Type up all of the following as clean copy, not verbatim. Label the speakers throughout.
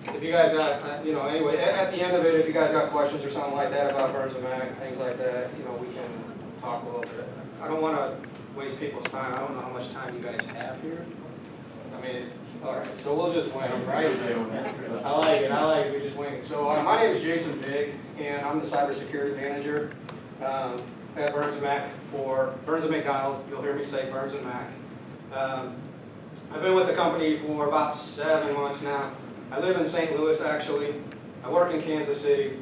Speaker 1: if you guys got, anyway, at the end of it, if you guys got questions or something like that about Burns and Mac, things like that, we can talk a little bit. I don't want to waste people's time. I don't know how much time you guys have here. I mean, all right, so we'll just wing it, right? I like it, we just wing it. So my name is Jason Big, and I'm the cybersecurity manager at Burns and Mac for Burns and McDonnell. You'll hear me say Burns and Mac. I've been with the company for about 7 months now. I live in St. Louis, actually. I work in Kansas City.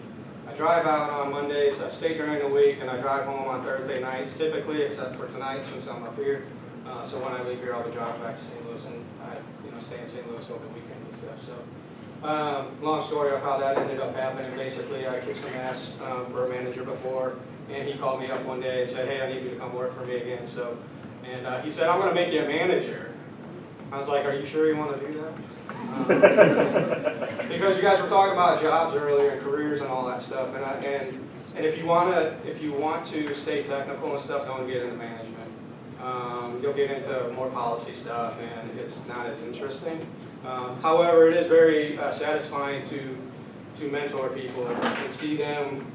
Speaker 1: I drive out on Mondays, I stay during the week, and I drive home on Thursday nights, typically, except for tonight since I'm up here. So when I leave here, I'll be driving back to St. Louis, and I stay in St. Louis over the weekend and stuff. So long story of how that ended up happening. Basically, I kicked some ass for a manager before, and he called me up one day and said, hey, I need you to come work for me again. And he said, I'm going to make you a manager. I was like, are you sure you want to do that? Because you guys were talking about jobs earlier and careers and all that stuff, and if you want to stay technical and stuff, don't get into management. You'll get into more policy stuff, and it's not as interesting. However, it is very satisfying to mentor people and see them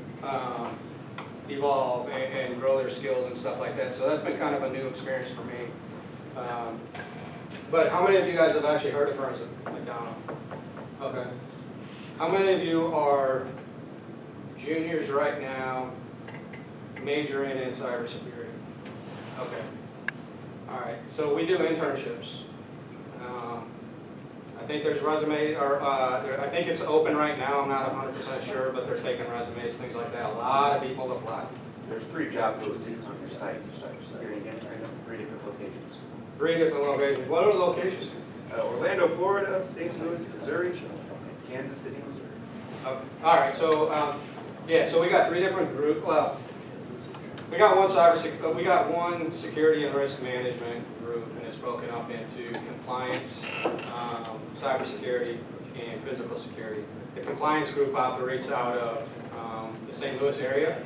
Speaker 1: evolve and grow their skills and stuff like that. So that's been kind of a new experience for me. But how many of you guys have actually heard of Burns and McDonnell? Okay. How many of you are juniors right now majoring in cybersecurity? Okay. All right. So we do internships. I think there's resumes, or I think it's open right now. I'm not 100% sure, but they're taking resumes, things like that. A lot of people apply.
Speaker 2: There's 3 job postings on your site for cybersecurity and 3 different locations.
Speaker 1: 3 different locations. What are the locations?
Speaker 2: Orlando, Florida, St. Louis, Missouri, Kansas City, Missouri.
Speaker 1: Okay. All right. So yeah. So we got 3 different groups. Well, we got one security and risk management group, and it's broken up into compliance, cybersecurity, and physical security. The compliance group operates out of the St. Louis area,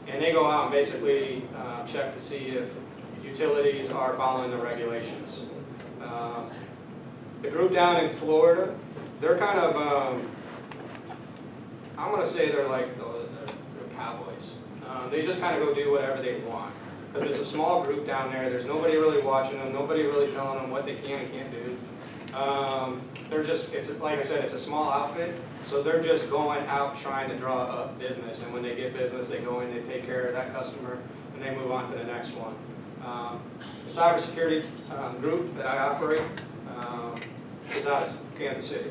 Speaker 1: and they go out and basically check to see if utilities are following the regulations. The group down in Florida, they're kind of, I'm going to say they're like they're cowboys. They just kind of go do whatever they want. Because it's a small group down there, there's nobody really watching them, nobody really telling them what they can and can't do. They're just, like I said, it's a small outfit, so they're just going out trying to draw up business. And when they get business, they go in, they take care of that customer, and they move on to the next one. The cybersecurity group that I operate is out of Kansas City.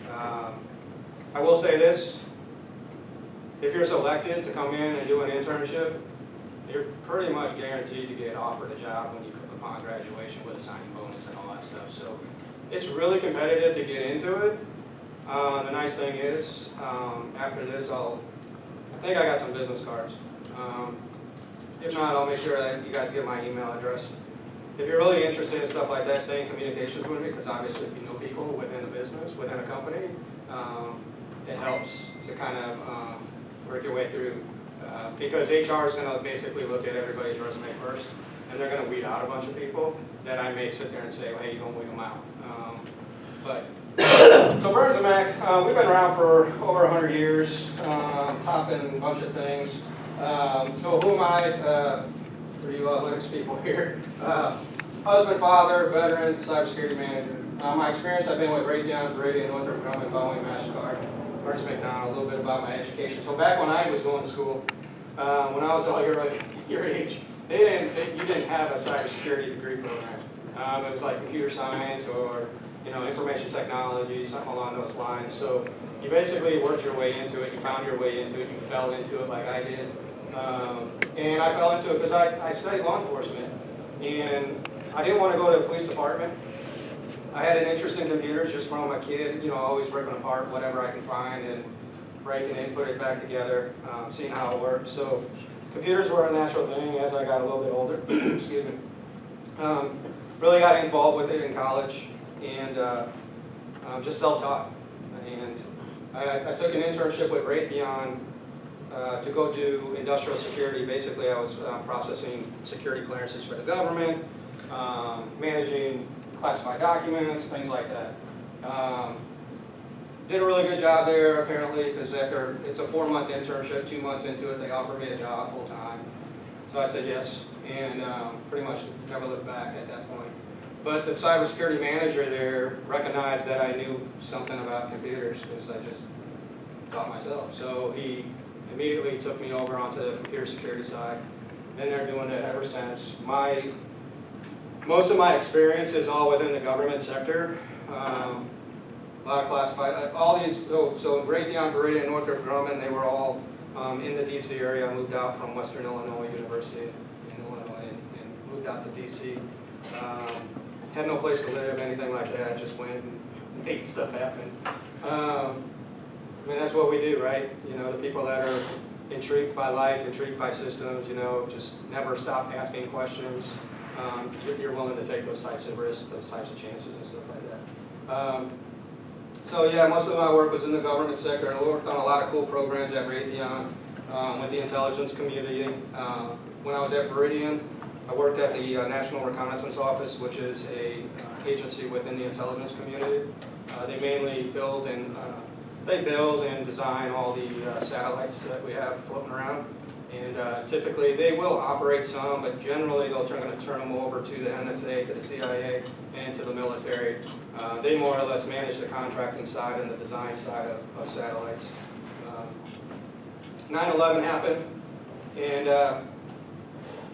Speaker 1: I will say this, if you're selected to come in and do an internship, you're pretty much guaranteed to get offered a job when you upon graduation with a signing bonus and all that stuff. So it's really competitive to get into it. The nice thing is, after this, I think I got some business cards. If not, I'll make sure that you guys get my email address. If you're really interested in stuff like that, stay in communications with me, because obviously if you know people within the business, within a company, it helps to kind of work your way through. Because HR is going to basically look at everybody's resume first, and they're going to weed out a bunch of people that I may sit there and say, well, hey, you don't weed them out. So Burns and Mac, we've been around for over 100 years, topping a bunch of things. So who am I for you Linux people here? Husband, father, veteran, cybersecurity manager. My experience, I've been with Raytheon, Northrop Grumman, Boeing, MasterCard, Burns McDonnell, a little bit about my education. So back when I was going to school, when I was all your age, you didn't have a cybersecurity degree program. It was like computer science or information technology, something along those lines. So you basically worked your way into it, you found your way into it, you fell into it like I did. And I fell into it because I studied law enforcement, and I didn't want to go to the police department. I had an interest in computers just from a kid, always ripping apart whatever I can find and breaking it, put it back together, seeing how it worked. So computers were a natural thing as I got a little bit older. Excuse me. Really got involved with it in college, and just self-taught. And I took an internship with Raytheon to go do industrial security. Basically, I was processing security clearances for the government, managing classified documents, things like that. Did a really good job there apparently, because after, it's a 4-month internship, 2 months into it, they offered me a job full time. So I said yes, and pretty much never looked back at that point. But the cybersecurity manager there recognized that I knew something about computers because I just taught myself. So he immediately took me over onto the computer security side. Been there doing it ever since. Most of my experience is all within the government sector. A lot of classified, all these, so Raytheon, Veridian, Northrop Grumman, they were all in the DC area. I moved out from Western Illinois University in Illinois and moved out to DC. Had no place to live, anything like that, just went and made stuff happen. I mean, that's what we do, right? You know, the people that are intrigued by life, intrigued by systems, you know, just never stop asking questions. You're willing to take those types of risks, those types of chances and stuff like that. So yeah, most of my work was in the government sector. I worked on a lot of cool programs at Raytheon with the intelligence community. When I was at Veridian, I worked at the National Reconnaissance Office, which is a agency within the intelligence community. They mainly build and design all the satellites that we have floating around. And typically they will operate some, but generally they're going to turn them over to the NSA, to the CIA, and to the military. They more or less manage the contracting side and the design side of satellites. 9/11 happened, and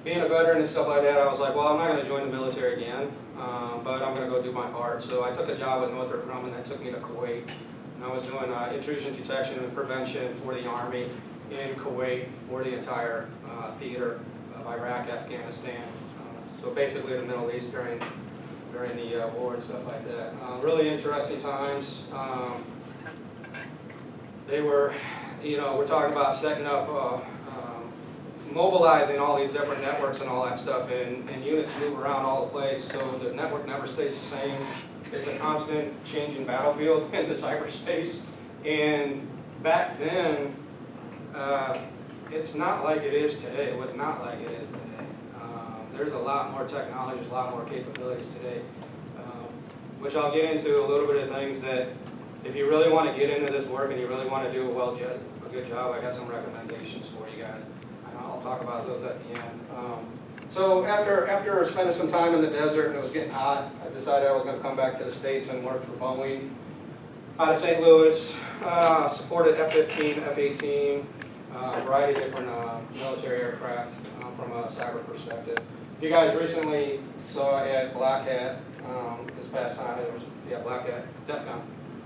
Speaker 1: being a veteran and stuff like that, I was like, well, I'm not going to join the military again, but I'm going to go do my part. So I took a job with Northrop Grumman that took me to Kuwait. And I was doing intrusion detection and prevention for the Army in Kuwait for the entire theater of Iraq, Afghanistan. So basically the Middle East during the war and stuff like that. Really interesting times. They were, you know, we're talking about setting up, mobilizing all these different networks and all that stuff, and units move around all the place, so the network never stays the same. It's a constant changing battlefield in the cyberspace. And back then, it's not like it is today. It was not like it is today. There's a lot more technology, there's a lot more capabilities today, which I'll get into a little bit of things that if you really want to get into this work and you really want to do a good job, I got some recommendations for you guys. And I'll talk about those at the end. So after spending some time in the desert and it was getting hot, I decided I was going to come back to the States and work for Boeing out of St. Louis. Supported F-15, F-18, a variety of different military aircraft from a cyber perspective. If you guys recently saw at Black Hat this past time, it was, yeah, Black Hat, DEF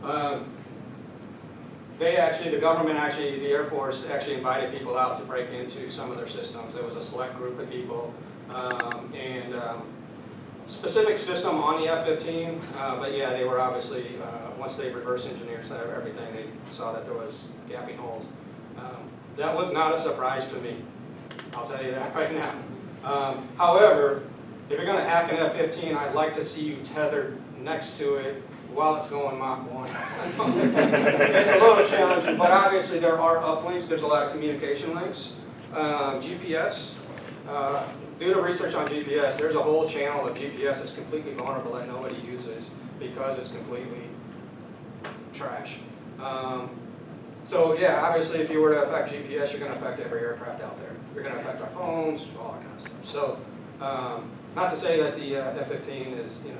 Speaker 1: CON. The government the Air Force actually invited people out to break into some of their systems. There was a select group of people and specific system on the F-15, but yeah, they were obviously, once they reverse engineered everything, they saw that there was gapping holes. That was not a surprise to me, I'll tell you that right now. However, if you're going to hack an F-15, I'd like to see you tethered next to it while it's going Mach 1. It's a little challenging, but obviously there are uplinks. There's a lot of communication links. GPS, do the research on GPS. There's a whole channel of GPS that's completely vulnerable that nobody uses because it's completely trash. So yeah, obviously if you were to affect GPS, you're going to affect every aircraft out there. You're going to affect our phones, all that kind of stuff. So not to say that the F-15 is, you know,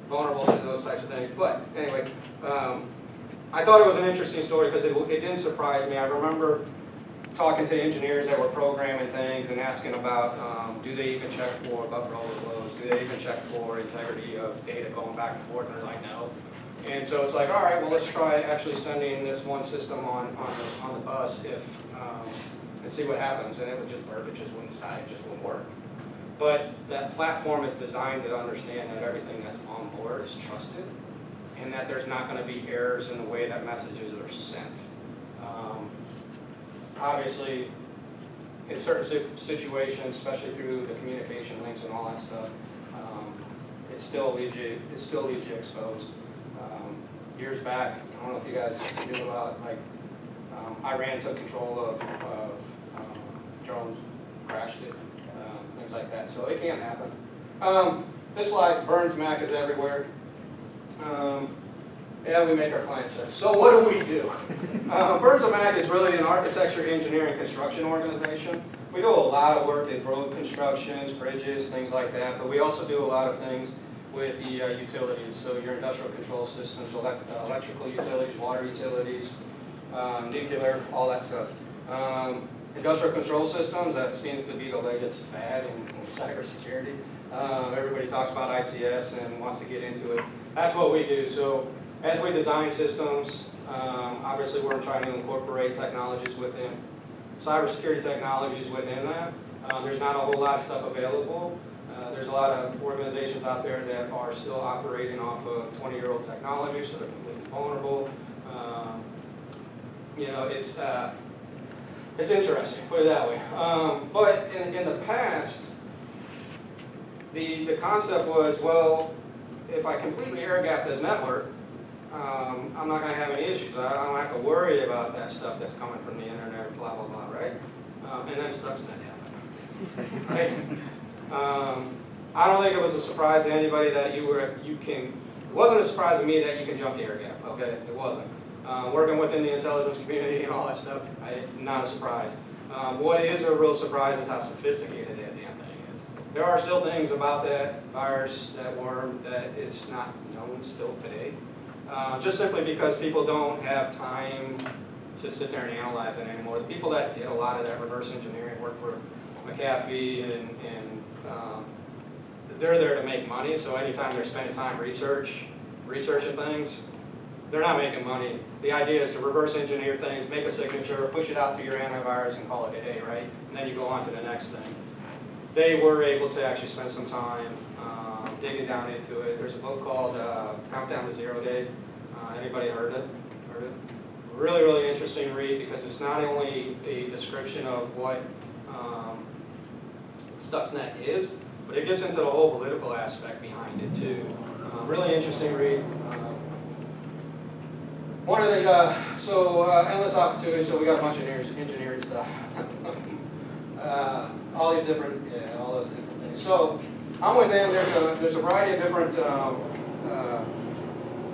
Speaker 1: vulnerable to those types of things, but anyway, I thought it was an interesting story because it didn't surprise me. I remember talking to engineers that were programming things and asking about do they even check for buffer overflows? Do they even check for integrity of data going back and forth? And they're like, no. And so it's like, all right, well, let's try actually sending this one system on the bus and see what happens. And it would just burp, it just wouldn't start, it just wouldn't work. But that platform is designed to understand that everything that's on board is trusted and that there's not going to be errors in the way that messages are sent. Obviously, in certain situations, especially through the communication links and all that stuff, it still leaves you exposed. Years back, I don't know if you guys knew about, like, Iran took control of drones, crashed it, things like that. So it can happen. This slide, Burns Mac is everywhere. Yeah, we make our clients sick. So what do we do? Burns & Mac is really an architecture, engineering, construction organization. We do a lot of work in road constructions, bridges, things like that, but we also do a lot of things with the utilities, so your industrial control systems, electrical utilities, water utilities, nuclear, all that stuff. Industrial control systems, that seems to be the latest fad in cybersecurity. Everybody talks about ICS and wants to get into it. That's what we do. So as we design systems, obviously we're trying to incorporate technologies within, cybersecurity technologies within that. There's not a whole lot of stuff available. There's a lot of organizations out there that are still operating off of 20-year-old technology, so they're completely vulnerable. You know, it's interesting, put it that way. But in the past, the concept was, well, if I completely air gap this network, I'm not going to have any issues. I don't have to worry about that stuff that's coming from the internet, blah, blah, blah, right? And then Stuxnet happened, right? I don't think it was a surprise to anybody that it wasn't a surprise to me that you can jump the air gap, okay? It wasn't. Working within the intelligence community and all that stuff, it's not a surprise. What is a real surprise is how sophisticated that damn thing is. There are still things about that virus, that worm, that is not known still today. Just simply because people don't have time to sit there and analyze it anymore. The people that did a lot of that reverse engineering work for McAfee and they're there to make money, so anytime they're spending time researching things, they're not making money. The idea is to reverse engineer things, make a signature, push it out to your antivirus and call it a day, right? And then you go on to the next thing. They were able to actually spend some time digging down into it. There's a book called Countdown to Zero Day. Anybody heard it? Really, really interesting read because it's not only a description of what Stuxnet is, but it gets into the whole political aspect behind it too. Really interesting read. One of the, endless opportunities, so we got a bunch of engineering stuff. All those different things. So I'm with them, there's a variety of different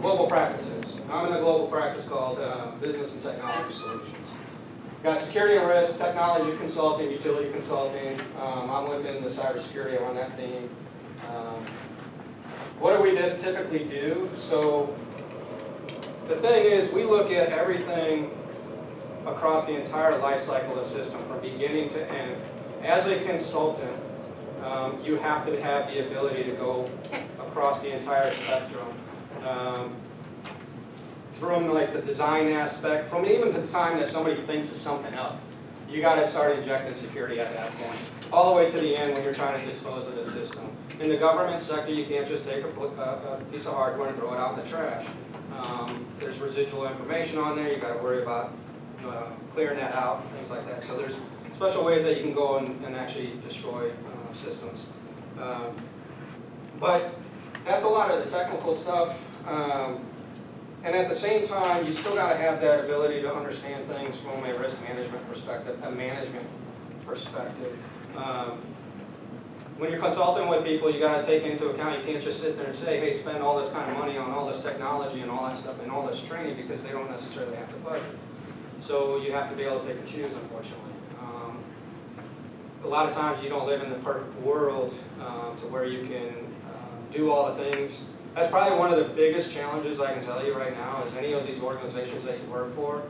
Speaker 1: global practices. I'm in a global practice called Business and Technology Solutions. Got security and risk, technology consulting, utility consulting. I'm within the cybersecurity, I run that team. What do we typically do? So the thing is, we look at everything across the entire life cycle of the system from beginning to end. As a consultant, you have to have the ability to go across the entire spectrum. From like the design aspect, from even the time that somebody thinks of something up, you got to start injecting security at that point, all the way to the end when you're trying to dispose of the system. In the government sector, you can't just take a piece of hardware and throw it out in the trash. There's residual information on there. You got to worry about clearing that out, things like that. So there's special ways that you can go and actually destroy systems. But that's a lot of the technical stuff. And at the same time, you still got to have that ability to understand things from a risk management perspective, a management perspective. When you're consulting with people, you got to take into account, you can't just sit there and say, hey, spend all this kind of money on all this technology and all that stuff and all this training because they don't necessarily have the budget. So you have to be able to pick and choose, unfortunately. A lot of times you don't live in the perfect world to where you can do all the things. That's probably one of the biggest challenges I can tell you right now is any of these organizations that you work for,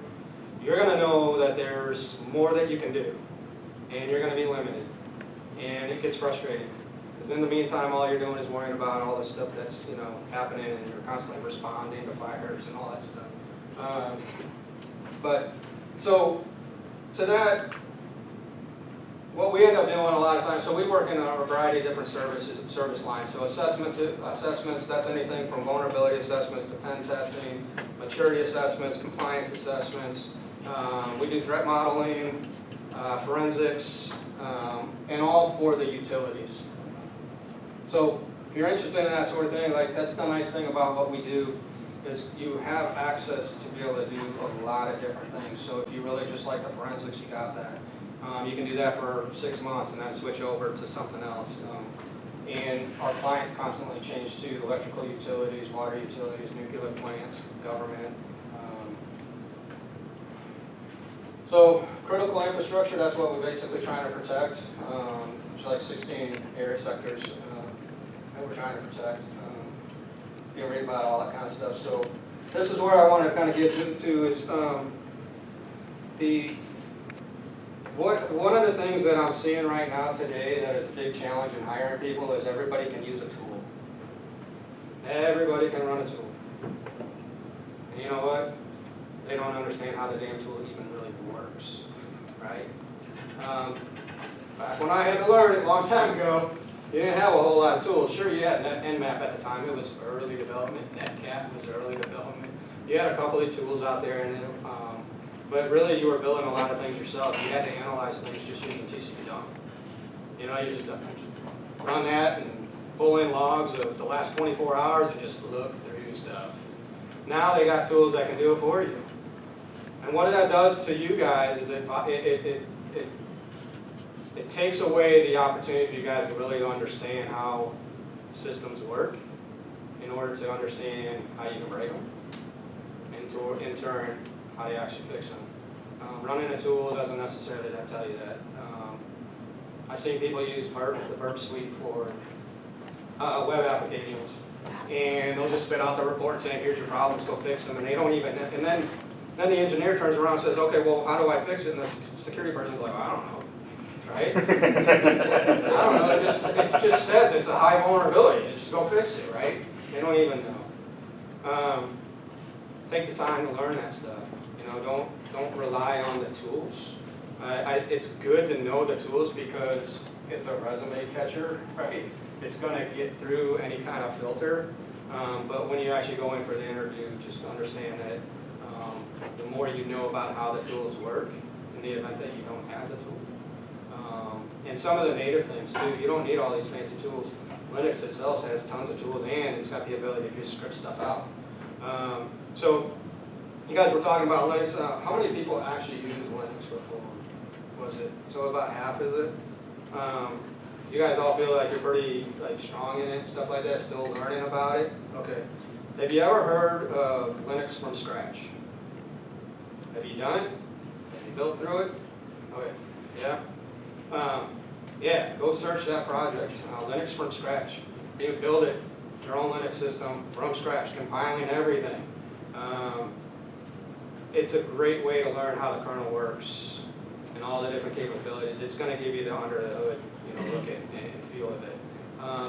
Speaker 1: you're going to know that there's more that you can do, and you're going to be limited, and it gets frustrating. Because in the meantime, all you're doing is worrying about all the stuff that's happening, and you're constantly responding to fires and all that stuff. But so to that, what we end up doing a lot of times, so we work in a variety of different service lines. So assessments, that's anything from vulnerability assessments to pen testing, maturity assessments, compliance assessments. We do threat modeling, forensics, and all for the utilities. So if you're interested in that sort of thing, like that's the nice thing about what we do is you have access to be able to do a lot of different things. So if you really just like the forensics, you got that. You can do that for 6 months and then switch over to something else. And our clients constantly change to electrical utilities, water utilities, nuclear plants, government. So critical infrastructure, that's what we're basically trying to protect. There's like 16 area sectors that we're trying to protect. You can read about all that kind of stuff. So this is where I want to kind of get to is one of the things that I'm seeing right now today that is a big challenge in hiring people is everybody can use a tool. Everybody can run a tool. And you know what? They don't understand how the damn tool even really works, right? Back when I had to learn it a long time ago, you didn't have a whole lot of tools. Sure, you had Nmap at the time. It was early development. Netcat was early development. You had a couple of tools out there, and but really you were building a lot of things yourself. You had to analyze things just using TCP dump. You know, you just run that and pull in logs of the last 24 hours and just look through stuff. Now they got tools that can do it for you. And what that does to you guys is it takes away the opportunity for you guys to really understand how systems work in order to understand how you can break them, and in turn, how you actually fix them. Running a tool doesn't necessarily tell you that. I've seen people use the Burp suite for web applications, and they'll just spit out the report saying, here's your problems, go fix them, and they don't even, and then the engineer turns around and says, okay, well, how do I fix it? And the security person's like, I don't know, right? I don't know, it just says it's a high vulnerability, just go fix it, right? They don't even know. Take the time to learn that stuff. You know, don't rely on the tools. It's good to know the tools because it's a resume catcher, right? It's going to get through any kind of filter. But when you actually go in for the interview, just understand that the more you know about how the tools work, in the event that you don't have the tool. And some of the native things too, you don't need all these fancy tools. Linux itself has tons of tools, and it's got the ability to just script stuff out. So you guys were talking about Linux. How many people actually use Linux before? Was it so about half? Is it? You guys all feel like you're pretty strong in it, stuff like that. Still learning about it. Okay. Have you ever heard of Linux from scratch? Have you done it? Have you built through it? Okay. Yeah. Yeah. Go search that project. Linux from scratch. You can build it, your own Linux system from scratch, compiling everything. It's a great way to learn how the kernel works and all the different capabilities. It's going to give you the under the hood, look at and feel of it.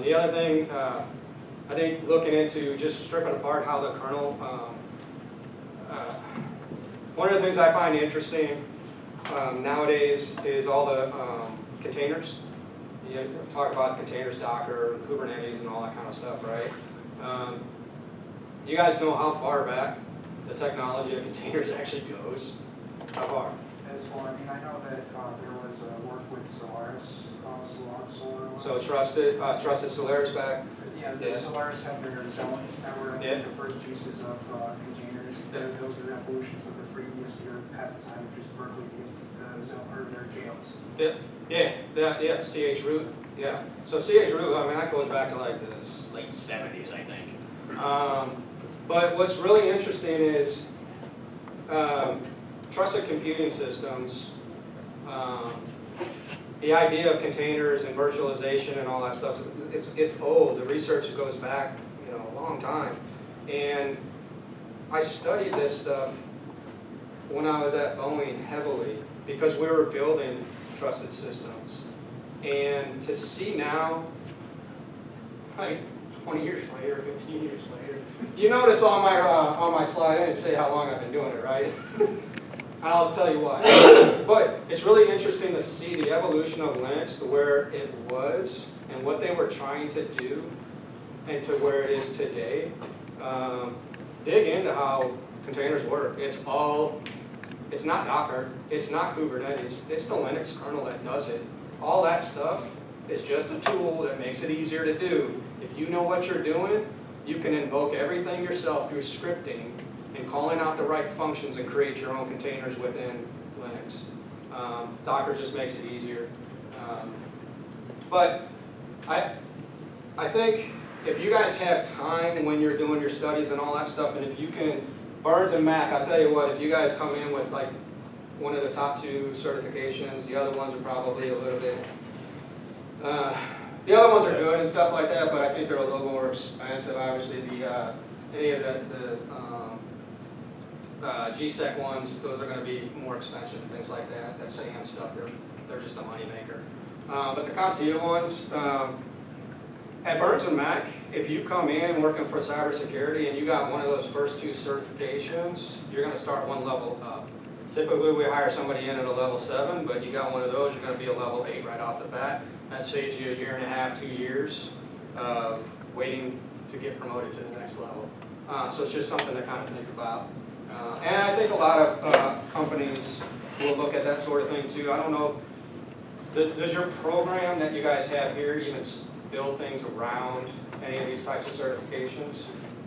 Speaker 1: The other thing, I think looking into just stripping apart how the kernel, one of the things I find interesting nowadays is all the containers. You talk about containers, Docker, Kubernetes, and all that kind of stuff, right? You guys know how far back the technology of containers actually goes? How far?
Speaker 3: As far, I mean, I know that there was work with Solaris, Solar.
Speaker 1: So trusted Solaris back?
Speaker 3: Yeah, Solaris had their zones that were the first pieces of containers. Those are evolutions of the previous year at the time, which is Berkeley, the zone, or their jails.
Speaker 1: Yeah, CH root. Yeah. So CH root, I mean, that goes back to like the late 70s, I think. But what's really interesting is trusted computing systems, the idea of containers and virtualization and all that stuff, it's old. The research goes back, a long time. And I studied this stuff when I was at Boeing heavily because we were building trusted systems. And to see now, like 20 years later, 15 years later, you notice on my slide, I didn't say how long I've been doing it, right? And I'll tell you why. But it's really interesting to see the evolution of Linux to where it was and what they were trying to do and to where it is today. Dig into how containers work. It's not Docker, it's not Kubernetes, it's the Linux kernel that does it. All that stuff is just a tool that makes it easier to do. If you know what you're doing, you can invoke everything yourself through scripting and calling out the right functions and create your own containers within Linux. Docker just makes it easier. But I think if you guys have time when you're doing your studies and all that stuff, and if you can, Burns and Mac, I'll tell you what, if you guys come in with like one of the top 2 certifications, the other ones are probably a little bit, the other ones are good and stuff like that, but I think they're a little more expensive. Obviously, any of the GSEC ones, those are going to be more expensive and things like that. That SAN stuff, they're just a moneymaker. But the CompTIA ones, at Burns and Mac, if you come in working for cybersecurity and you got one of those first 2 certifications, you're going to start one level up. Typically, we hire somebody in at a level 7, but you got one of those, you're going to be a level 8 right off the bat. That saves you a year and a half, 2 years of waiting to get promoted to the next level. So it's just something to kind of think about. And I think a lot of companies will look at that sort of thing too. I don't know, does your program that you guys have here even build things around any of these types of certifications?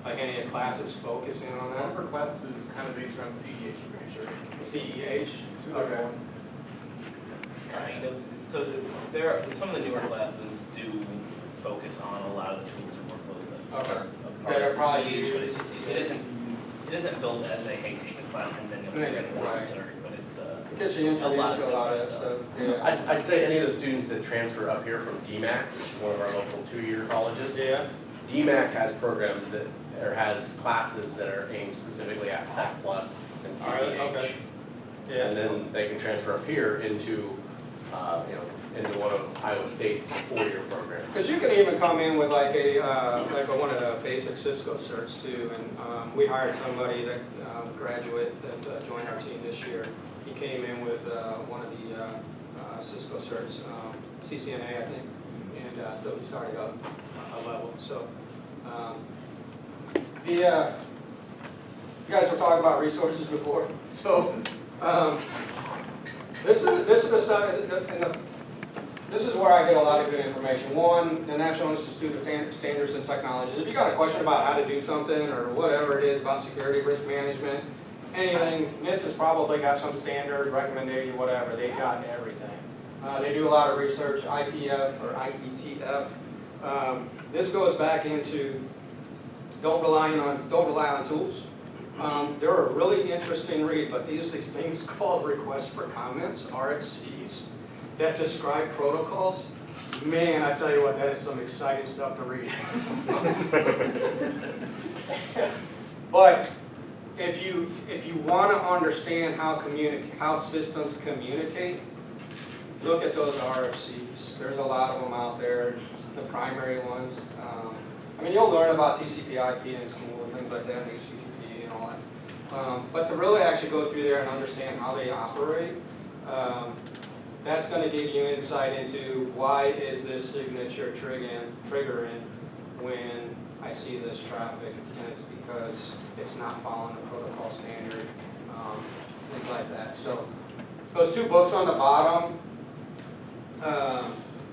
Speaker 1: Like any of the classes focusing on
Speaker 4: One
Speaker 1: that?
Speaker 4: of our classes is kind of based around CEH, I'm pretty sure.
Speaker 1: CEH? Okay.
Speaker 5: Kind of. So some of the newer classes do focus on a lot of the tools and workflows that
Speaker 1: Okay.
Speaker 5: are a part
Speaker 1: That are
Speaker 5: of
Speaker 1: probably
Speaker 5: CEH, but
Speaker 1: used.
Speaker 5: it isn't built as a, hey, take this class and then you'll get it
Speaker 1: Right.
Speaker 5: cert, but it's
Speaker 1: It gets you
Speaker 5: a lot
Speaker 1: introduced
Speaker 5: of
Speaker 1: to a lot of that
Speaker 5: similar
Speaker 1: stuff. Yeah.
Speaker 6: I'd say any of the students that transfer up here from DMAC, which is one of our local 2-year colleges,
Speaker 1: Yeah.
Speaker 6: DMAC has programs that, or has classes that are aimed specifically at SEC Plus and
Speaker 1: All right,
Speaker 6: CEH.
Speaker 1: okay.
Speaker 6: And then they can transfer up here into, into one of Iowa State's 4-year programs.
Speaker 1: Because you can even come in with like one of the basic Cisco certs too, and we hired somebody that graduate that joined our team this year. He came in with one of the Cisco certs, CCNA I think, and so he started up a level. So you guys were talking about resources before, so this is where I get a lot of good information. One, the National Institute of Standards and Technology. If you got a question about how to do something or whatever it is about security, risk management, anything, NIST has probably got some standard recommendation, whatever. They got everything. They do a lot of research, ITF or IETF. This goes back into don't rely on tools. They're a really interesting read, but these things called requests for comments, RFCs, that describe protocols. Man, I tell you what, that is some exciting stuff to read. But if you want to understand how systems communicate, look at those RFCs. There's a lot of them out there, the primary ones. I mean, you'll learn about TCP/IP in school and things like that, HTTP and all that. But to really actually go through there and understand how they operate, that's going to give you insight into why is this signature triggering when I see this traffic, and it's because it's not following the protocol standard, things like that. So those 2 books on the bottom,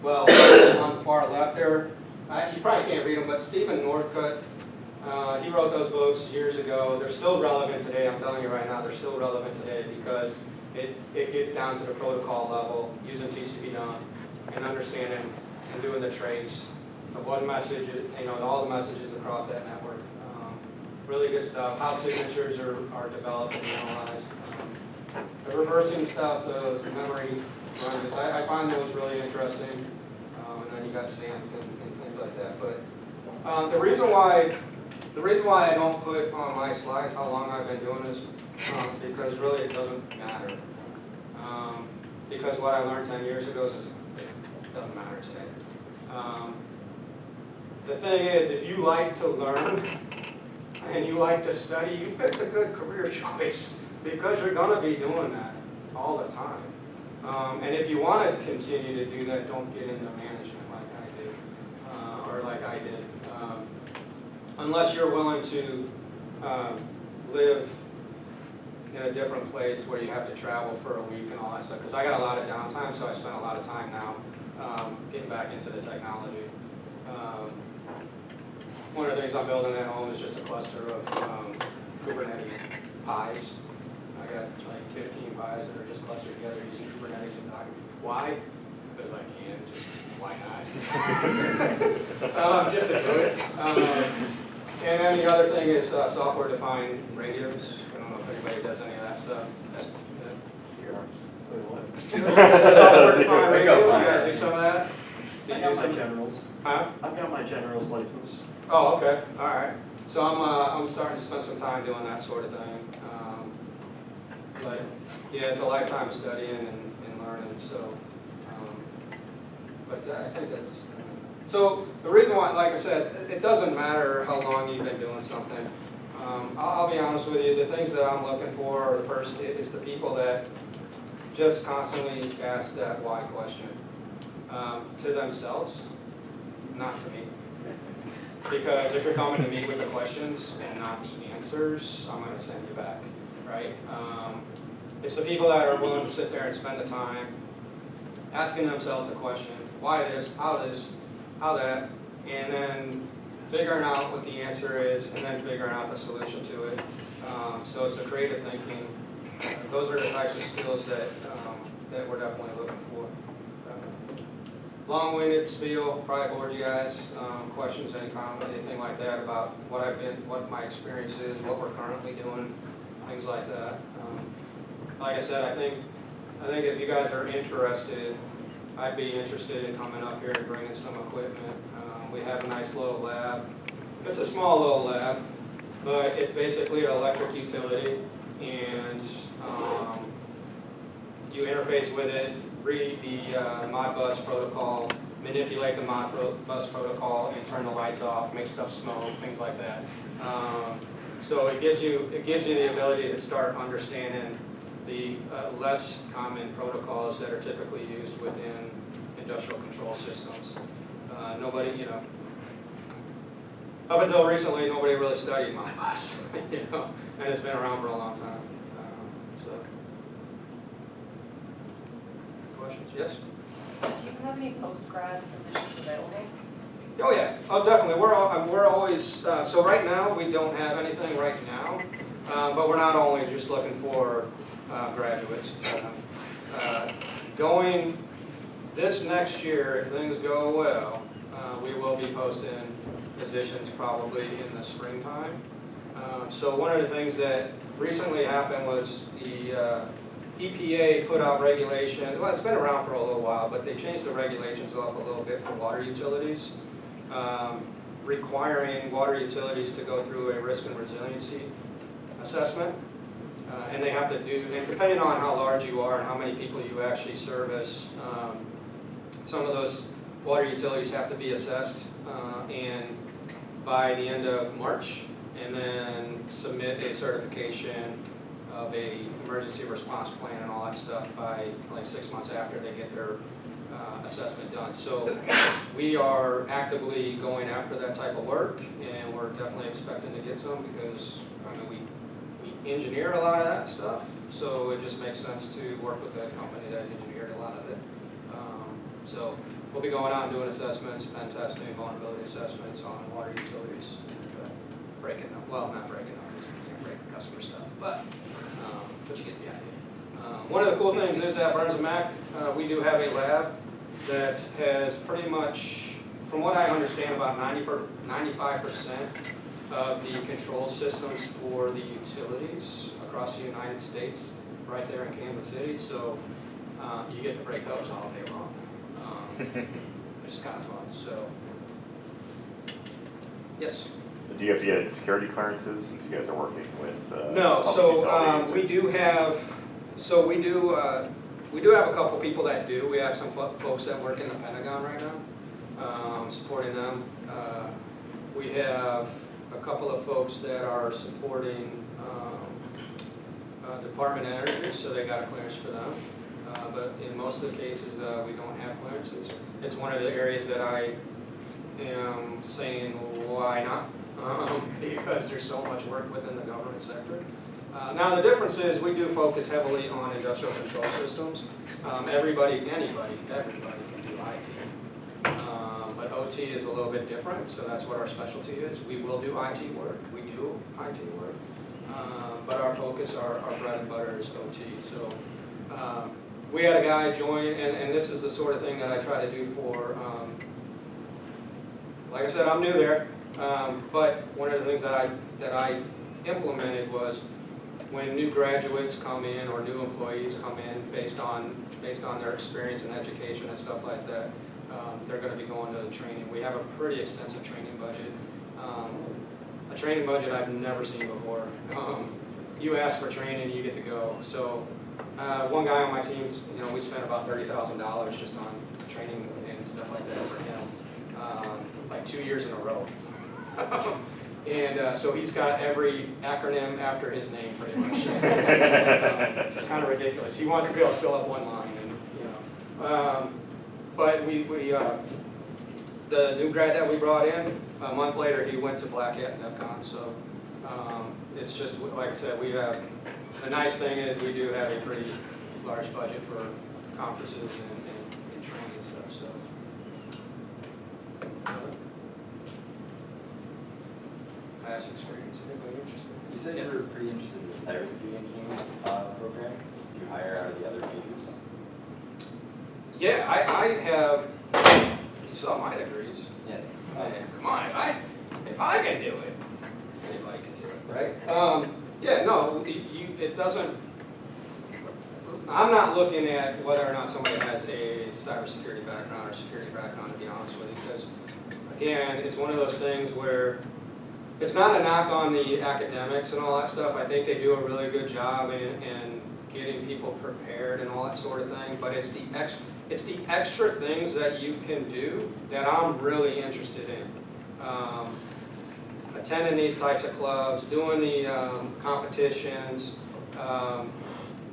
Speaker 1: well, on the far left there, you probably can't read them, but Stephen Northcutt, he wrote those books years ago. They're still relevant today. I'm telling you right now, they're still relevant today because it gets down to the protocol level, using TCP/dump and understanding and doing the trace of what message, all the messages across that network. Really good stuff. How signatures are developed and analyzed. The reversing stuff, the memory runs, I find those really interesting. And then you got SANs and things like that. But the reason why I don't put on my slides how long I've been doing this, because really it doesn't matter. Because what I learned 10 years ago it doesn't matter today. The thing is, if you like to learn and you like to study, you picked a good career choice because you're going to be doing that all the time. And if you want to continue to do that, don't get into management like I did, or like I did. Unless you're willing to live in a different place where you have to travel for a week and all that stuff. Because I got a lot of downtime, so I spend a lot of time now getting back into the technology. One of the things I'm building at home is just a cluster of Kubernetes pies. I got like 15 pies that are just clustered together using Kubernetes and Docker. Why? because I can, just why not? Just to do it. And then the other thing is software-defined radios. I don't know if anybody does any of that stuff. Software-defined radio, you guys do some of that? Do
Speaker 7: I
Speaker 1: you
Speaker 7: got
Speaker 1: do
Speaker 7: my
Speaker 1: some-
Speaker 7: generals.
Speaker 1: Huh?
Speaker 7: I've got my general's license.
Speaker 1: Oh, okay, all right. So I'm starting to spend some time doing that sort of thing. Like, yeah, it's a lifetime of studying and learning, so. But I think that's, so the reason why, like I said, it doesn't matter how long you've been doing something. I'll be honest with you, the things that I'm looking for are is the people that just constantly ask that why question to themselves, not to me. Because if you're coming to me with the questions and not the answers, I'm going to send you back, right? It's the people that are willing to sit there and spend the time asking themselves the question, why this, how that, and then figuring out what the answer is, and then figuring out the solution to it. So it's the creative thinking. Those are the types of skills that we're definitely looking for. Long-winded spiel, probably bored you guys. Questions, any comment, anything like that about what my experience is, what we're currently doing, things like that. Like I said, I think if you guys are interested, I'd be interested in coming up here and bringing some equipment. We have a nice little lab. It's a small little lab, but it's basically an electric utility, and you interface with it, read the Modbus protocol, manipulate the Modbus protocol, and turn the lights off, make stuff smoke, things like that. So it gives you the ability to start understanding the less common protocols that are typically used within industrial control systems. Nobody, you know, up until recently, nobody really studied Modbus, you know, and it's been around for a long time. So, questions? Yes?
Speaker 8: Do you have any post-grad positions available?
Speaker 1: Oh yeah, oh definitely. We're always so right now we don't have anything right now, but we're not only just looking for graduates. Going this next year, if things go well, we will be posting positions probably in the springtime. So one of the things that recently happened was the EPA put out regulation. Well, it's been around for a little while, but they changed the regulations up a little bit for water utilities, requiring water utilities to go through a risk and resiliency assessment. And they have to do, and depending on how large you are and how many people you actually service, some of those water utilities have to be assessed and by the end of March, and then submit a certification of a emergency response plan and all that stuff by like 6 months after they get their assessment done. So we are actively going after that type of work, and we're definitely expecting to get some because I mean we engineer a lot of that stuff, so it just makes sense to work with that company that engineered a lot of it. So we'll be going out and doing assessments, pen testing, vulnerability assessments on water utilities, breaking them. Well, not breaking them, because you can't break the customer stuff, but you get the idea. One of the cool things is at Burns & Mac, we do have a lab that has pretty much, from what I understand, about 95% of the control systems for the utilities across the United States, right there in Kansas City. So you get to break those all day long. It's kind of fun. So, yes.
Speaker 9: Do you have to get security clearances since you guys are working with?
Speaker 1: No.
Speaker 9: public
Speaker 1: So
Speaker 9: utilities?
Speaker 1: we do have. So we do have a couple people that do. We have some folks that work in the Pentagon right now, supporting them. We have a couple of folks that are supporting Department of Energy, so they got a clearance for them. But in most of the cases, we don't have clearances. It's one of the areas that I am saying, why not? Because there's so much work within the government sector. Now the difference is we do focus heavily on industrial control systems. Anybody can do IT. But OT is a little bit different, so that's what our specialty is. We will do IT work. We do IT work. But our focus, our bread and butter is OT. So we had a guy join, and this is the sort of thing that I try to do for, like I said, I'm new there, but one of the things that I implemented was when new graduates come in or new employees come in based on their experience and education and stuff like that, they're going to be going to training. We have a pretty extensive training budget. A training budget I've never seen before. You ask for training, you get to go. So one guy on my team, we spent about $30,000 just on training and stuff like that for him, like 2 years in a row. And so he's got every acronym after his name, pretty much. It's kind of ridiculous. He wants to be able to fill up one line, and but the new grad that we brought in, a month later he went to Black Hat and DEFCON. So it's just like I said, we have. The nice thing is we do have a pretty large budget for conferences and training and stuff. So. Past experience, anybody interested?
Speaker 10: You said you were pretty interested in the cybersecurity engineering program. Do you hire out of the other majors?
Speaker 1: Yeah, I have. You saw my degrees.
Speaker 10: Yeah.
Speaker 1: Come on, if I can do it, anybody can do it, right? Yeah, no, it doesn't. I'm not looking at whether or not somebody has a cybersecurity background or security background, to be honest with you, because again, it's one of those things where it's not a knock on the academics and all that stuff. I think they do a really good job in getting people prepared and all that sort of thing, but it's the extra things that you can do that I'm really interested in. Attending these types of clubs, doing the competitions,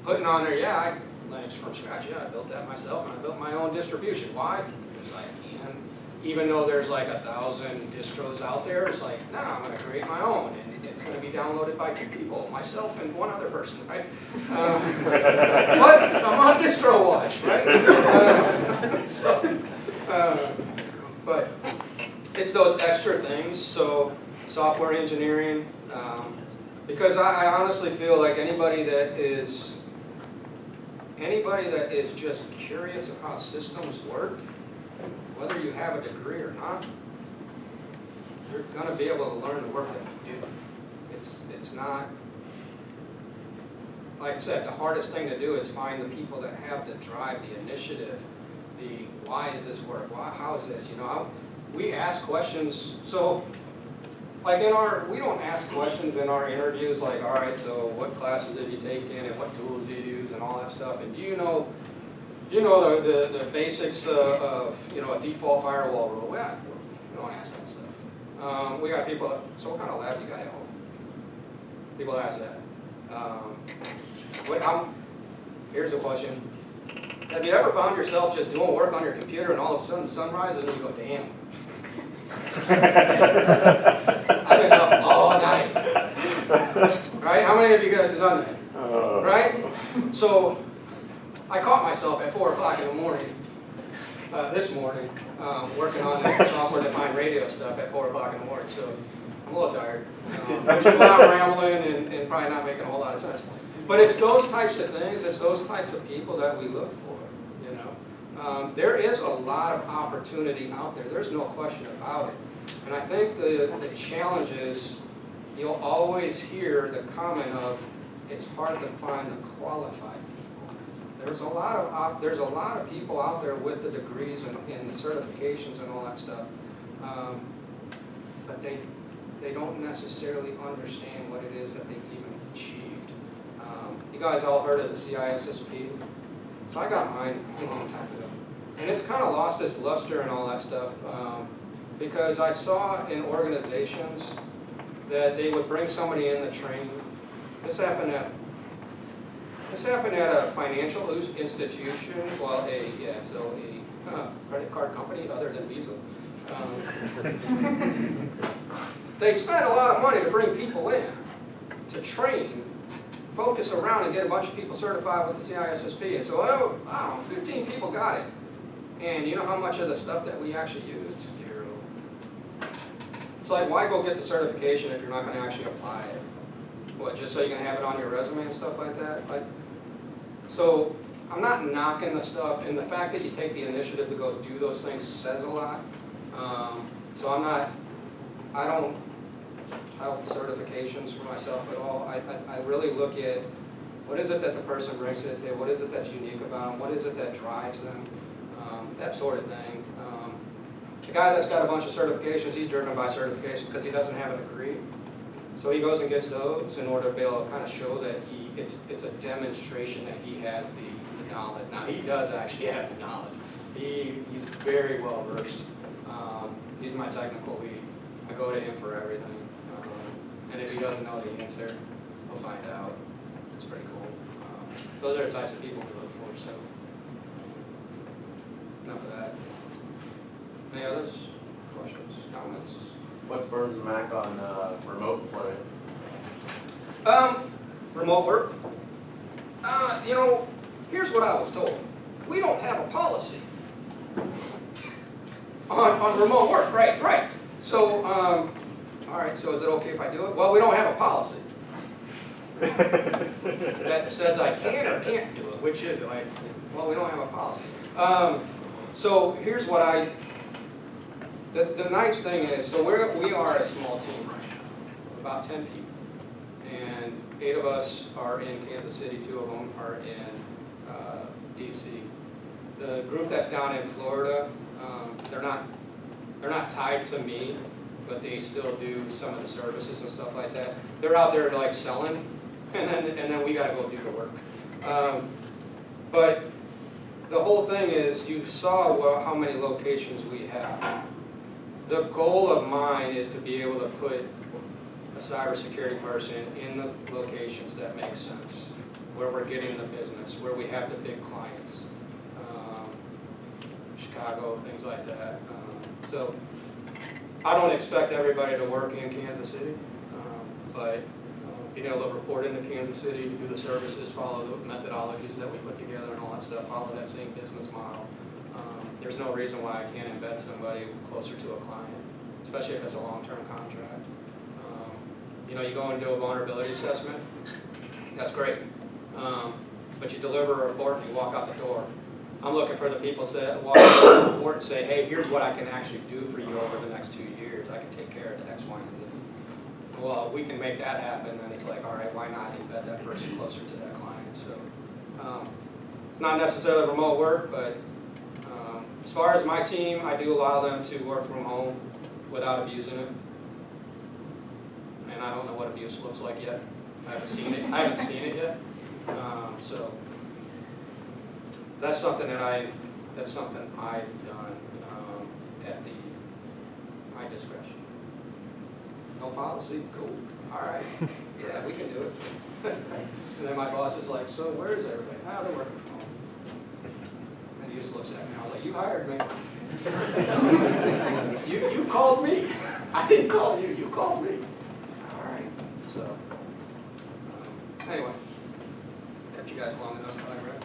Speaker 1: putting on there, yeah, Linux from scratch, yeah, I built that myself, and I built my own distribution. Why? Because I can. Even though there's like 1,000 distros out there, it's like, nah, I'm going to create my own, and it's going to be downloaded by 2 people, myself and one other person, right? But I'm on distro watch, right? But it's those extra things. So software engineering, because I honestly feel like anybody that is just curious of how systems work, whether you have a degree or not, you're going to be able to learn the work that you do. It's not, like I said, the hardest thing to do is find the people that have the drive, the initiative, the why is this work, how is this, we ask questions. So like we don't ask questions in our interviews like, all right, so what classes did you take in and what tools do you use and all that stuff, and do you know the basics of a default firewall rule? We don't ask that stuff. We got people, so what kind of lab you got at home? People ask that. Here's a question. Have you ever found yourself just doing work on your computer and all of a sudden the sun rises and you go, damn. I've been up all night. Right? How many of you guys have done that? Right? So I caught myself at 4 o'clock in the morning, this morning, working on that software-defined radio stuff at 4 o'clock in the morning. So I'm a little tired. There's a lot of rambling and probably not making a whole lot of sense. But it's those types of things, it's those types of people that we look for. There is a lot of opportunity out there. There's no question about it. And I think the challenge is you'll always hear the comment of it's hard to find the qualified people. There's a lot of people out there with the degrees and the certifications and all that stuff, but they don't necessarily understand what it is that they've even achieved. You guys all heard of the CISSP? So I got mine a long time ago. And it's kind of lost its luster and all that stuff because I saw in organizations that they would bring somebody in to train. This happened at a financial institution, well, a credit card company other than Visa. They spent a lot of money to bring people in, to train, focus around and get a bunch of people certified with the CISSP. And so, wow, 15 people got it. And you know how much of the stuff that we actually used? 0. It's like, why go get the certification if you're not going to actually apply it? What, just so you can have it on your resume and stuff like that? So I'm not knocking the stuff, and the fact that you take the initiative to go do those things says a lot. So I don't tout certifications for myself at all. I really look at what is it that the person brings to the table, what is it that's unique about them, what is it that drives them, that sort of thing. The guy that's got a bunch of certifications, he's driven by certifications because he doesn't have a degree. So he goes and gets those in order to be able to kind of show that it's a demonstration that he has the knowledge. Now, he does actually have the knowledge. He's very well versed. He's my technical lead. I go to him for everything. And if he doesn't know the answer, he'll find out. It's pretty cool. Those are the types of people we look for, so enough of that. Any others? Questions, comments?
Speaker 6: What's Burns and Mac on remote employment?
Speaker 1: Remote work. Here's what I was told. We don't have a policy on remote work. Right. So, all right, so is it okay if I do it? Well, we don't have a policy that says I can or can't do it. Which is it? Like, well, we don't have a policy. So here's what the nice thing is, so we are a small team right now, about 10 people. And 8 of us are in Kansas City, 2 of them are in DC. The group that's down in Florida, they're not tied to me, but they still do some of the services and stuff like that. They're out there like selling, and then we got to go do the work. But the whole thing is, you saw how many locations we have. The goal of mine is to be able to put a cybersecurity person in the locations that make sense, where we're getting the business, where we have the big clients, Chicago, things like that. So I don't expect everybody to work in Kansas City, but being able to report into Kansas City, do the services, follow the methodologies that we put together and all that stuff, follow that same business model. There's no reason why I can't embed somebody closer to a client, especially if it's a long-term contract. You go and do a vulnerability assessment, that's great. But you deliver a report and you walk out the door. I'm looking for the people that walk out the report and say, hey, here's what I can actually do for you over the next 2 years. I can take care of the X, Y, and Z. Well, if we can make that happen, then it's like, all right, why not embed that person closer to that client? So it's not necessarily remote work, but as far as my team, I do allow them to work from home without abusing it. And I don't know what abuse looks like yet. I haven't seen it yet. So that's something I've done at my discretion. No policy, cool. All right, yeah, we can do it. And then my boss is like, so where is everybody? Oh, they're working from home. And he just looks at me. I was like, you hired me. You called me. I didn't call you. You called me. All right. So anyway, kept you guys long enough, probably, right?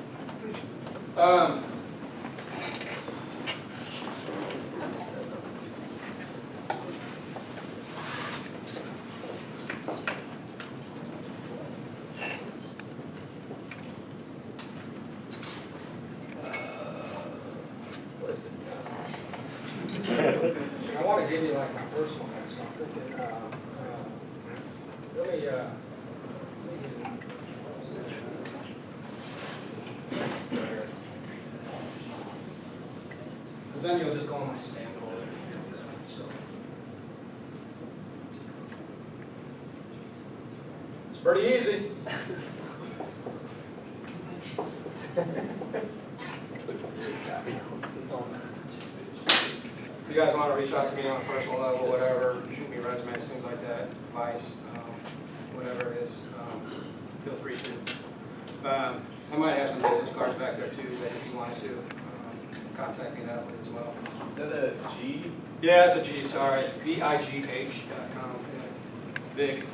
Speaker 1: I want to give you like my personal one, so I'm thinking, because then you'll just go on my spam folder. So it's pretty easy. If you guys want to reach out to me on a personal level, whatever, shoot me resumes, things like that, advice, whatever it is, feel free to. I might have some business cards back there too, that if you wanted to, contact me that way as well.
Speaker 5: Is that a G?
Speaker 1: Yeah, it's a G, sorry, VIGH.com. Vig.